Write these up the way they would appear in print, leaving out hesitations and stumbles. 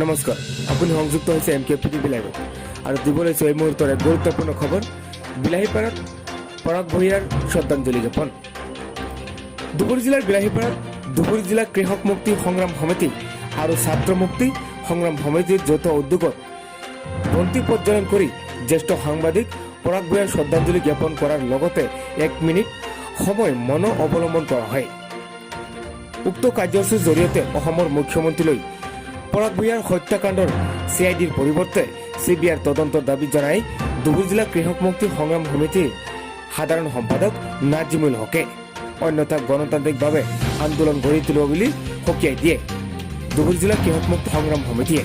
নমস্কাৰ, আপুনি সংযুক্ত হৈছে MKPTV লাইভত আৰু দিব লৈছোঁ এই মুহূৰ্তৰ এক গুৰুত্বপূৰ্ণ খবৰ। বিলাহীপাৰাত পৰাগ ভূঞাৰ শ্ৰদ্ধাঞ্জলি জ্ঞাপন। ধুবুৰী জিলাৰ বিলাহীপাৰাত ধুবুৰী জিলা কৃষক মুক্তি সংগ্ৰাম সমিতি আৰু ছাত্ৰ মুক্তি সংগ্ৰাম সমিতিৰ যৌথ উদ্যোগত বন্তি প্ৰজ্বলন কৰি জ্যেষ্ঠ সাংবাদিক পৰাগ ভূঞাৰ শ্ৰদ্ধাঞ্জলি জ্ঞাপন কৰাৰ লগতে 1 মিনিট সময় মন অৱলম্বন কৰা হয়। উক্ত কাৰ্যসূচীৰ জৰিয়তে অসমৰ মুখ্যমন্ত্ৰীলৈ পৰাগ ভূঞাৰ হত্যাকাণ্ডৰ CIDৰ পৰিৱৰ্তে CBIৰ তদন্তৰ দাবী জনাই ধুবুৰী জিলা কৃষক মুক্তি সংগ্ৰাম সমিতিৰ সাধাৰণ সম্পাদক নাজিমুল হকে অন্যথা গণতান্ত্ৰিকভাৱে আন্দোলন গঢ়ি তুলিব বুলি সকীয়াই দিয়ে ধুবুৰী জিলা কৃষক মুক্তি সংগ্ৰাম সমিতিয়ে।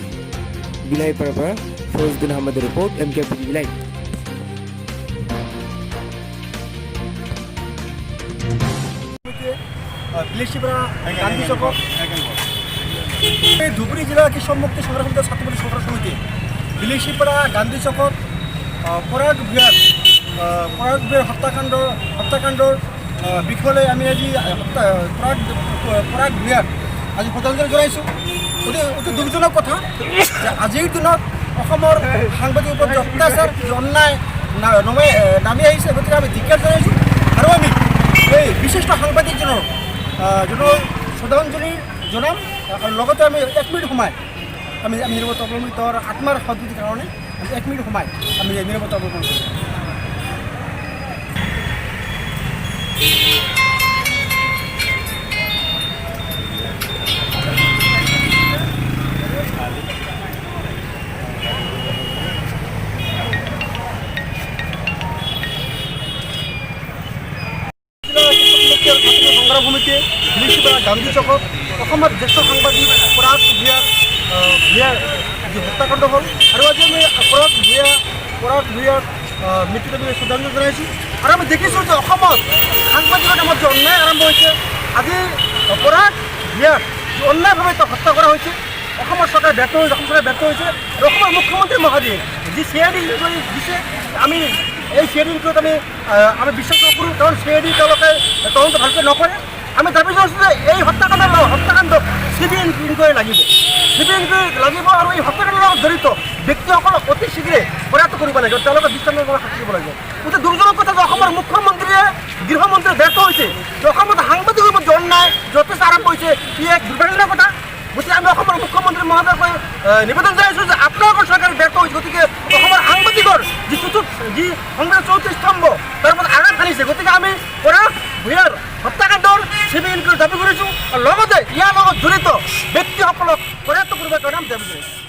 বিলাহীপাৰাৰ পৰা ফিৰোজবিন আহমেদৰ ৰিপৰ্ট, MKPTV লাইভ। ধুবুৰী জিলা কৃষক মুক্তি সংগ্ৰাম সমিতি ছাত্ৰ মুক্তি সংগ্ৰাম সমিতি বিলাহীপাৰা গান্ধী চকত পৰাগ ভূঞাৰ হত্যাকাণ্ডৰ বিষয়লৈ আমি আজি পৰাগ ভূঞাক আজি শ্ৰদ্ধাঞ্জলি জনাইছোঁ। অতি দুখজনক কথা যে আজিৰ দিনত অসমৰ সাংবাদিকৰ ওপৰত যে অত্যাচাৰ অন্যায় নামি আহিছে, গতিকে আমি ধিক্কাৰ জনাইছোঁ আৰু আমি এই বিশিষ্ট সাংবাদিকজনৰ শ্ৰদ্ধাঞ্জলি জনাম আৰু লগতে আমি 1 মিনিট সময় আমি নিৰৱতা অৱলম্বন তেওঁৰ আত্মাৰ সদ্গতিৰ কাৰণে আমি 1 মিনিট সময় আমি নিৰৱতা অৱলম্বন কৰিম। সংগ্ৰাম সমিতিয়ে বিলাহীপাৰা গান্ধী চকত অসমৰ জ্যেষ্ঠ সাংবাদিক পৰাগ ভূঞাৰ যি হত্যাকাণ্ড হ'ল আৰু আজি আমি পৰাগ ভূঞাৰ মৃত্যুত আমি শ্ৰদ্ধাঞ্জলি জনাইছোঁ। আৰু আমি দেখিছোঁ যে অসমত সাংবাদিকৰ নামত যে অন্যায় আৰম্ভ হৈছে। আজি পৰাগ ভূঞাক অন্যায়ভাৱে হত্যা কৰা হৈছে। অসমৰ চৰকাৰে ব্যৰ্থ হৈছে, অসম চৰকাৰে ব্যৰ্থ হৈছে আৰু অসমৰ মুখ্যমন্ত্ৰী মহোদয়ে যি CID ইনকুৱাৰী দিছে, আমি এই CID ইনকুৱাৰীত আমি বিশ্বাস নকৰোঁ, কাৰণ CID তেওঁলোকে তদন্ত ভালকৈ নকৰে। আমি দাবী জনাইছোঁ যে এই হত্যাকাণ্ডক CBI ইনকুৱাৰী লাগিব, CBI ইনকুৱাৰী লাগিব আৰু এই হত্যাকাণ্ডৰ লগত জড়িত ব্যক্তিসকলক অতি শীঘ্ৰে পৰাস্ত কৰিব লাগিব, তেওঁলোকে দৃষ্টান্তমূলক শাস্তি দিব লাগিব। অতি দুখজনক কথা যে অসমৰ মুখ্যমন্ত্ৰীয়ে গৃহমন্ত্ৰীয়ে ব্যৰ্থ হৈছে, যে অসমত সাংবাদিকৰ ওপৰত অন্যায় যথেষ্ট আৰম্ভ হৈছে, ই এক দুৰ্ভাগ্যজনক কথা। গতিকে আমি অসমৰ মুখ্যমন্ত্ৰী মহোদয়ক নিবেদন জনাইছোঁ যে আপোনালোকৰ চৰকাৰে ব্যৰ্থ হৈছে, গতিকে অসমৰ সাংবাদিকৰ যি সংবিধানৰ 34 স্তম্ভ তাৰ ওপৰত আঘাত সানিছে। গতিকে আমি পৰাগ ভূঞাৰ হত্যাকাণ্ডৰ CBI ইনকুৱাৰী দাবী কৰিছোঁ আৰু লগতে ইয়াৰ লগত জড়িত ব্যক্তিসকলক পৰাস্ত কৰিবৰ কাৰণে আমি দাবী কৰিছোঁ।